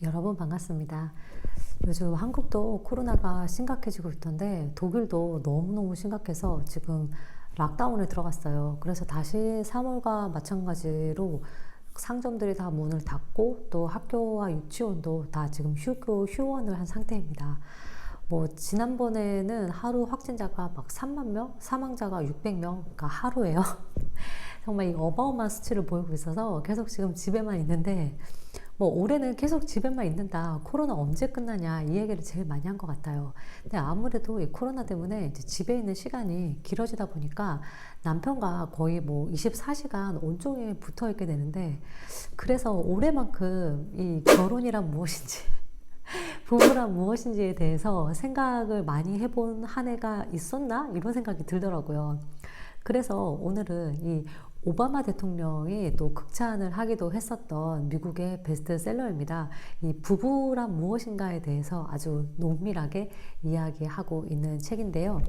여러분 반갑습니다. 요즘 한국도 코로나가 심각해지고 있던데 독일도 너무너무 심각해서 지금 락다운에 들어갔어요. 그래서 다시 3월과 마찬가지로 상점들이 다 문을 닫고 또 학교와 유치원도 다 지금 휴원을 한 상태입니다. 뭐 지난번에는 하루 확진자가 막 3만 명, 사망자가 600명가 하루예요. 정말 이 어마어마한 수치를 보이고 있어서 계속 지금 집에만 있는데 뭐 올해는 계속 집에만 있는다, 코로나 언제 끝나냐, 이 얘기를 제일 많이 한 것 같아요. 근데 아무래도 이 코로나 때문에 이제 집에 있는 시간이 길어지다 보니까 남편과 거의 뭐 24시간 온종일 붙어 있게 되는데, 그래서 올해만큼 이 결혼이란 무엇인지 부부란 무엇인지에 대해서 생각을 많이 해본 한 해가 있었나, 이런 생각이 들더라고요. 그래서 오늘은 이 오바마 대통령이 또 극찬을 하기도 했었던 미국의 베스트셀러입니다. 이 부부란 무엇인가에 대해서 아주 농밀하게 이야기하고 있는 책인데요.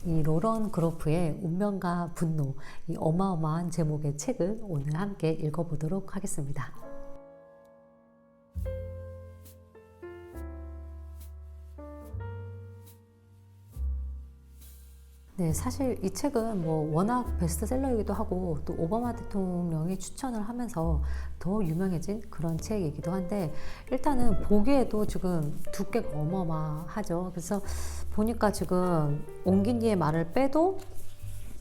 이 로런 그로프의 운명과 분노, 이 어마어마한 제목의 책을 오늘 함께 읽어보도록 하겠습니다. 네, 사실 이 책은 뭐 워낙 베스트셀러이기도 하고 또 오바마 대통령이 추천을 하면서 더 유명해진 그런 책이기도 한데, 일단은 보기에도 지금 두께가 어마어마하죠. 그래서 보니까 지금 옹긴이의 말을 빼도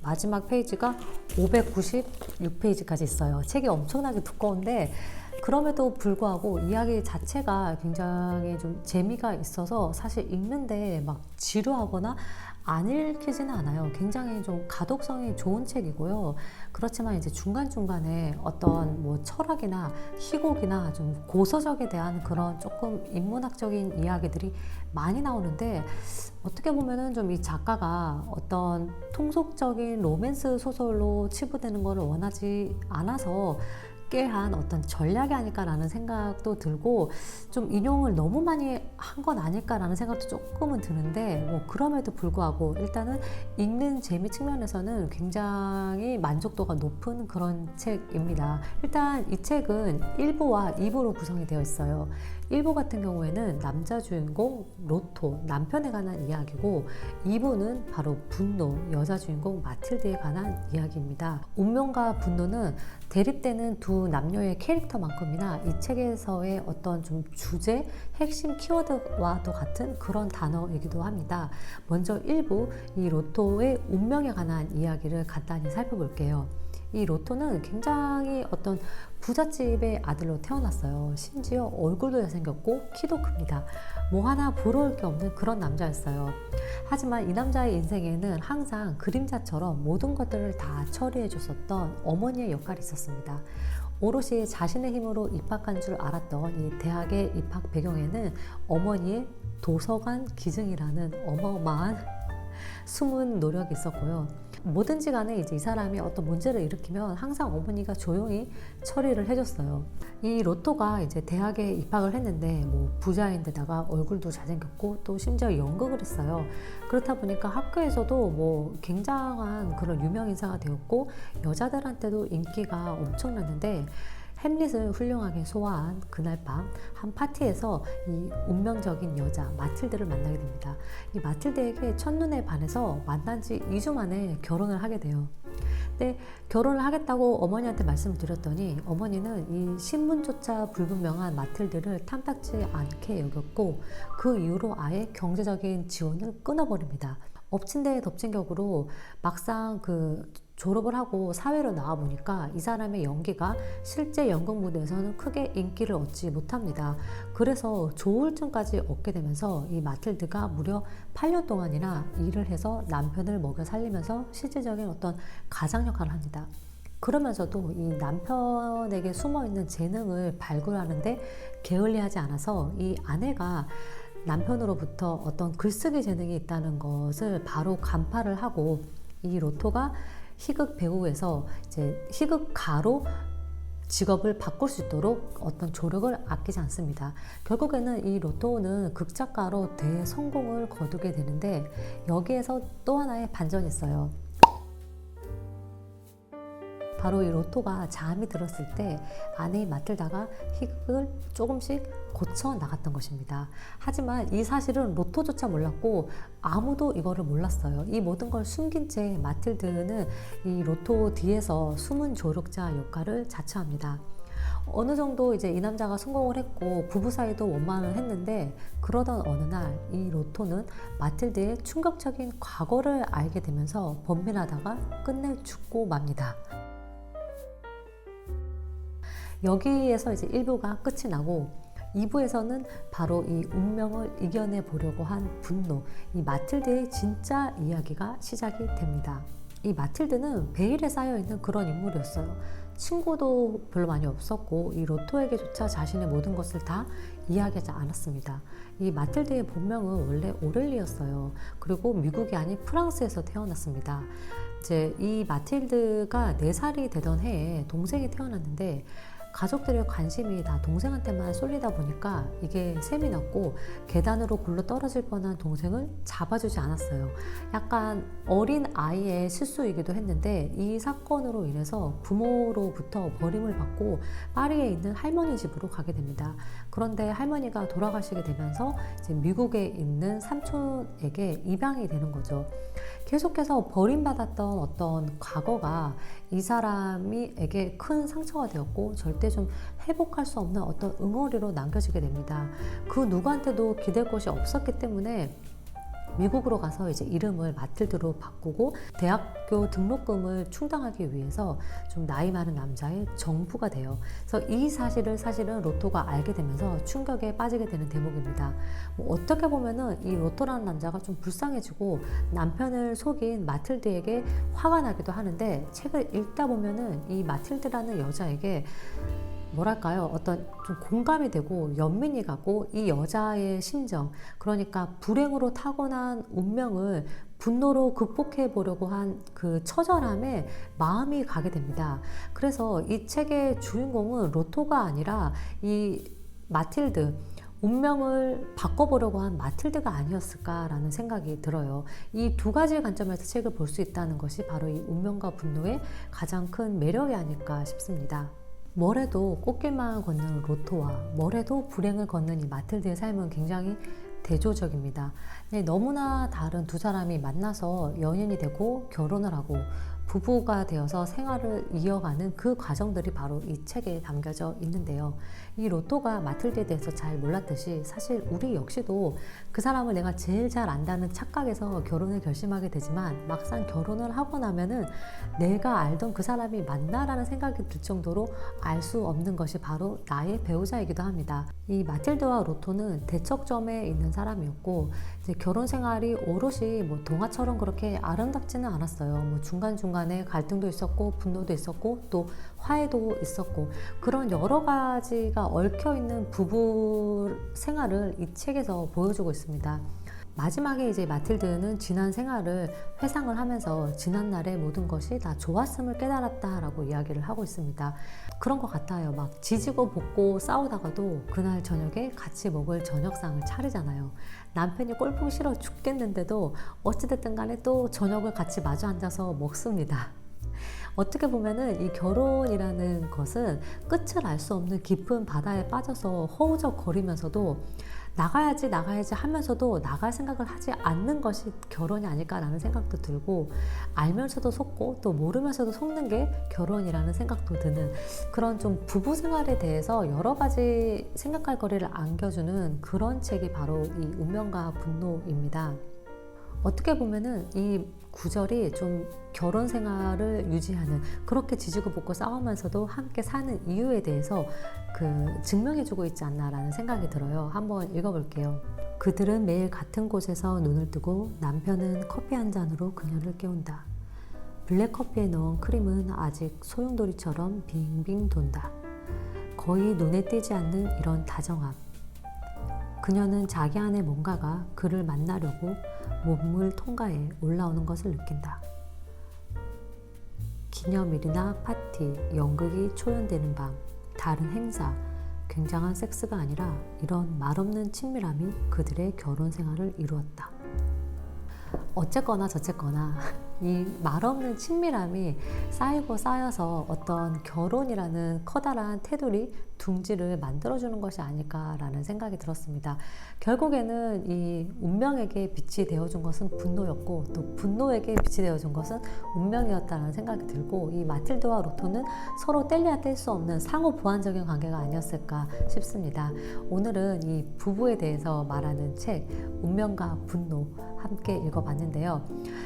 마지막 페이지가 596페이지까지 있어요. 책이 엄청나게 두꺼운데 그럼에도 불구하고 이야기 자체가 굉장히 좀 재미가 있어서 사실 읽는데 막 지루하거나 안 읽히지는 않아요. 굉장히 좀 가독성이 좋은 책이고요. 그렇지만 이제 중간중간에 어떤 뭐 철학이나 희곡이나 좀 고서적에 대한 그런 조금 인문학적인 이야기들이 많이 나오는데, 어떻게 보면은 좀 이 작가가 어떤 통속적인 로맨스 소설로 치부되는 것을 원하지 않아서 꾀한 어떤 전략이 아닐까라는 생각도 들고, 좀 인용을 너무 많이 한 건 아닐까라는 생각도 조금은 드는데, 뭐 그럼에도 불구하고 일단은 읽는 재미 측면에서는 굉장히 만족도가 높은 그런 책입니다. 일단 이 책은 1부와 2부로 구성이 되어 있어요. 1부 같은 경우에는 남자 주인공 로토, 남편에 관한 이야기고, 2부는 바로 분노, 여자 주인공 마틸드에 관한 이야기입니다. 운명과 분노는 대립되는 두 남녀의 캐릭터만큼이나 이 책에서의 어떤 좀 주제, 핵심 키워드와도 같은 그런 단어이기도 합니다. 먼저 1부, 이 로토의 운명에 관한 이야기를 간단히 살펴볼게요. 이 로토는 굉장히 어떤 부잣집의 아들로 태어났어요. 심지어 얼굴도 잘생겼고 키도 큽니다. 뭐 하나 부러울 게 없는 그런 남자였어요. 하지만 이 남자의 인생에는 항상 그림자처럼 모든 것들을 다 처리해 줬었던 어머니의 역할이 있었습니다. 오롯이 자신의 힘으로 입학한 줄 알았던 이 대학의 입학 배경에는 어머니의 도서관 기증이라는 어마어마한 숨은 노력이 있었고요. 뭐든지 간에 이제 이 사람이 어떤 문제를 일으키면 항상 어머니가 조용히 처리를 해줬어요. 이 로또가 이제 대학에 입학을 했는데 뭐 부자인데다가 얼굴도 잘생겼고 또 심지어 연극을 했어요. 그렇다 보니까 학교에서도 뭐 굉장한 그런 유명 인사가 되었고, 여자들한테도 인기가 엄청났는데, 햄릿을 훌륭하게 소화한 그날 밤 한 파티에서 이 운명적인 여자 마틸드를 만나게 됩니다. 이 마틸드에게 첫눈에 반해서 만난 지 2주 만에 결혼을 하게 돼요. 근데 결혼을 하겠다고 어머니한테 말씀을 드렸더니 어머니는 이 신분조차 불분명한 마틸드를 탐탁지 않게 여겼고, 그 이후로 아예 경제적인 지원을 끊어버립니다. 엎친 데 덮친 격으로 막상 그 졸업을 하고 사회로 나와 보니까 이 사람의 연기가 실제 연극 무대에서는 크게 인기를 얻지 못합니다. 그래서 조울증까지 얻게 되면서 이 마틸드가 무려 8년 동안이나 일을 해서 남편을 먹여 살리면서 실질적인 어떤 가장 역할을 합니다. 그러면서도 이 남편에게 숨어있는 재능을 발굴하는데 게을리하지 않아서 이 아내가 남편으로부터 어떤 글쓰기 재능이 있다는 것을 바로 간파를 하고, 이 로토가 희극 배우에서 이제 희극가로 직업을 바꿀 수 있도록 어떤 조력을 아끼지 않습니다. 결국에는 이 로토는 극작가로 대성공을 거두게 되는데, 여기에서 또 하나의 반전이 있어요. 바로 이 로토가 잠이 들었을 때 아내인 마틸다가 희극을 조금씩 고쳐 나갔던 것입니다. 하지만 이 사실은 로토조차 몰랐고 아무도 이거를 몰랐어요. 이 모든 걸 숨긴 채 마틸드는 이 로토 뒤에서 숨은 조력자 역할을 자처합니다. 어느 정도 이제 이 남자가 성공을 했고 부부 사이도 원만을 했는데, 그러던 어느 날 이 로토는 마틸드의 충격적인 과거를 알게 되면서 번민하다가 끝내 죽고 맙니다. 여기에서 이제 1부가 끝이 나고 2부에서는 바로 이 운명을 이겨내 보려고 한 분노, 이 마틸드의 진짜 이야기가 시작이 됩니다. 이 마틸드는 베일에 쌓여있는 그런 인물이었어요. 친구도 별로 많이 없었고 이 로토에게조차 자신의 모든 것을 다 이야기하지 않았습니다. 이 마틸드의 본명은 원래 오렐리였어요. 그리고 미국이 아닌 프랑스에서 태어났습니다. 이제 이 마틸드가 4살이 되던 해에 동생이 태어났는데 가족들의 관심이 다 동생한테만 쏠리다 보니까 이게 셈이 났고 계단으로 굴러 떨어질 뻔한 동생을 잡아주지 않았어요. 약간 어린 아이의 실수이기도 했는데 이 사건으로 인해서 부모로부터 버림을 받고 파리에 있는 할머니 집으로 가게 됩니다. 그런데 할머니가 돌아가시게 되면서 이제 미국에 있는 삼촌에게 입양이 되는 거죠. 계속해서 버림받았던 어떤 과거가 이 사람에게 큰 상처가 되었고 절대 좀 회복할 수 없는 어떤 응어리로 남겨지게 됩니다. 그 누구한테도 기댈 곳이 없었기 때문에 미국으로 가서 이제 이름을 마틸드로 바꾸고 대학교 등록금을 충당하기 위해서 좀 나이 많은 남자의 정부가 돼요. 그래서 이 사실을 사실은 로토가 알게 되면서 충격에 빠지게 되는 대목입니다. 어떻게 보면은 이 로토라는 남자가 좀 불쌍해지고 남편을 속인 마틸드에게 화가 나기도 하는데, 책을 읽다 보면은 이 마틸드라는 여자에게 뭐랄까요, 어떤 좀 공감이 되고 연민이 가고 이 여자의 심정, 그러니까 불행으로 타고난 운명을 분노로 극복해 보려고 한 그 처절함에 마음이 가게 됩니다. 그래서 이 책의 주인공은 로토가 아니라 이 마틸드, 운명을 바꿔보려고 한 마틸드가 아니었을까라는 생각이 들어요. 이 두 가지 관점에서 책을 볼 수 있다는 것이 바로 이 운명과 분노의 가장 큰 매력이 아닐까 싶습니다. 뭐래도 꽃길만 걷는 로토와 뭐래도 불행을 걷는 이 마틸드의 삶은 굉장히 대조적입니다. 너무나 다른 두 사람이 만나서 연인이 되고 결혼을 하고 부부가 되어서 생활을 이어가는 그 과정들이 바로 이 책에 담겨져 있는데요. 이 로토가 마틸드에 대해서 잘 몰랐듯이 사실 우리 역시도 그 사람을 내가 제일 잘 안다는 착각에서 결혼을 결심하게 되지만 막상 결혼을 하고 나면은 내가 알던 그 사람이 맞나라는 생각이 들 정도로 알 수 없는 것이 바로 나의 배우자이기도 합니다. 이 마틸드와 로토는 대척점에 있는 사람이었고 이제 결혼 생활이 오롯이 뭐 동화처럼 그렇게 아름답지는 않았어요. 중간중간에 갈등도 있었고 분노도 있었고 또 화해도 있었고 그런 여러 가지가 얽혀있는 부부 생활을 이 책에서 보여주고 있습니다. 마지막에 이제 마틸드는 지난 생활을 회상을 하면서 지난 날의 모든 것이 다 좋았음을 깨달았다라고 이야기를 하고 있습니다. 그런 것 같아요. 막 지지고 볶고 싸우다가도 그날 저녁에 같이 먹을 저녁상을 차리잖아요. 남편이 꼴보기 싫어 죽겠는데도 어찌됐든 간에 또 저녁을 같이 마주 앉아서 먹습니다. 어떻게 보면은 이 결혼이라는 것은 끝을 알 수 없는 깊은 바다에 빠져서 허우적거리면서도 나가야지 하면서도 나갈 생각을 하지 않는 것이 결혼이 아닐까라는 생각도 들고, 알면서도 속고 또 모르면서도 속는 게 결혼이라는 생각도 드는 그런 좀 부부 생활에 대해서 여러 가지 생각할 거리를 안겨주는 그런 책이 바로 이 운명과 분노입니다. 어떻게 보면은 이 구절이 좀 결혼 생활을 유지하는, 그렇게 지지고 볶고 싸우면서도 함께 사는 이유에 대해서 증명해주고 있지 않나라는 생각이 들어요. 한번 읽어볼게요. 그들은 매일 같은 곳에서 눈을 뜨고 남편은 커피 한 잔으로 그녀를 깨운다. 블랙커피에 넣은 크림은 아직 소용돌이처럼 빙빙 돈다. 거의 눈에 띄지 않는 이런 다정함. 그녀는 자기 안에 뭔가가 그를 만나려고 몸을 통과해 올라오는 것을 느낀다. 기념일이나 파티, 연극이 초연되는 밤, 다른 행사, 굉장한 섹스가 아니라 이런 말없는 친밀함이 그들의 결혼 생활을 이루었다. 어쨌거나 저쨌거나 이 말없는 친밀함이 쌓이고 쌓여서 어떤 결혼이라는 커다란 테두리, 둥지를 만들어주는 것이 아닐까라는 생각이 들었습니다. 결국에는 이 운명에게 빛이 되어준 것은 분노였고 또 분노에게 빛이 되어준 것은 운명이었다는 생각이 들고 이 마틸드와 로토는 서로 뗄래야 뗄 수 없는 상호 보완적인 관계가 아니었을까 싶습니다. 오늘은 이 부부에 대해서 말하는 책 운명과 분노 함께 읽어봤는데요.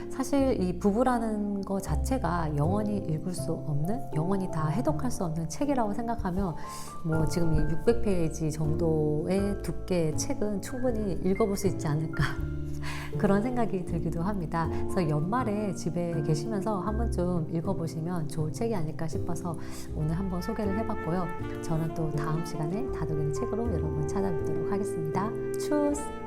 사실 이 부부라는 것 자체가 영원히 읽을 수 없는, 영원히 다 해독할 수 없는 책이라고 생각하면 뭐 지금 이 600페이지 정도의 두께의 책은 충분히 읽어볼 수 있지 않을까 그런 생각이 들기도 합니다. 그래서 연말에 집에 계시면서 한번 좀 읽어보시면 좋을 책이 아닐까 싶어서 오늘 한번 소개를 해봤고요. 저는 또 다음 시간에 다독이는 책으로 여러분 찾아뵙도록 하겠습니다. 추스!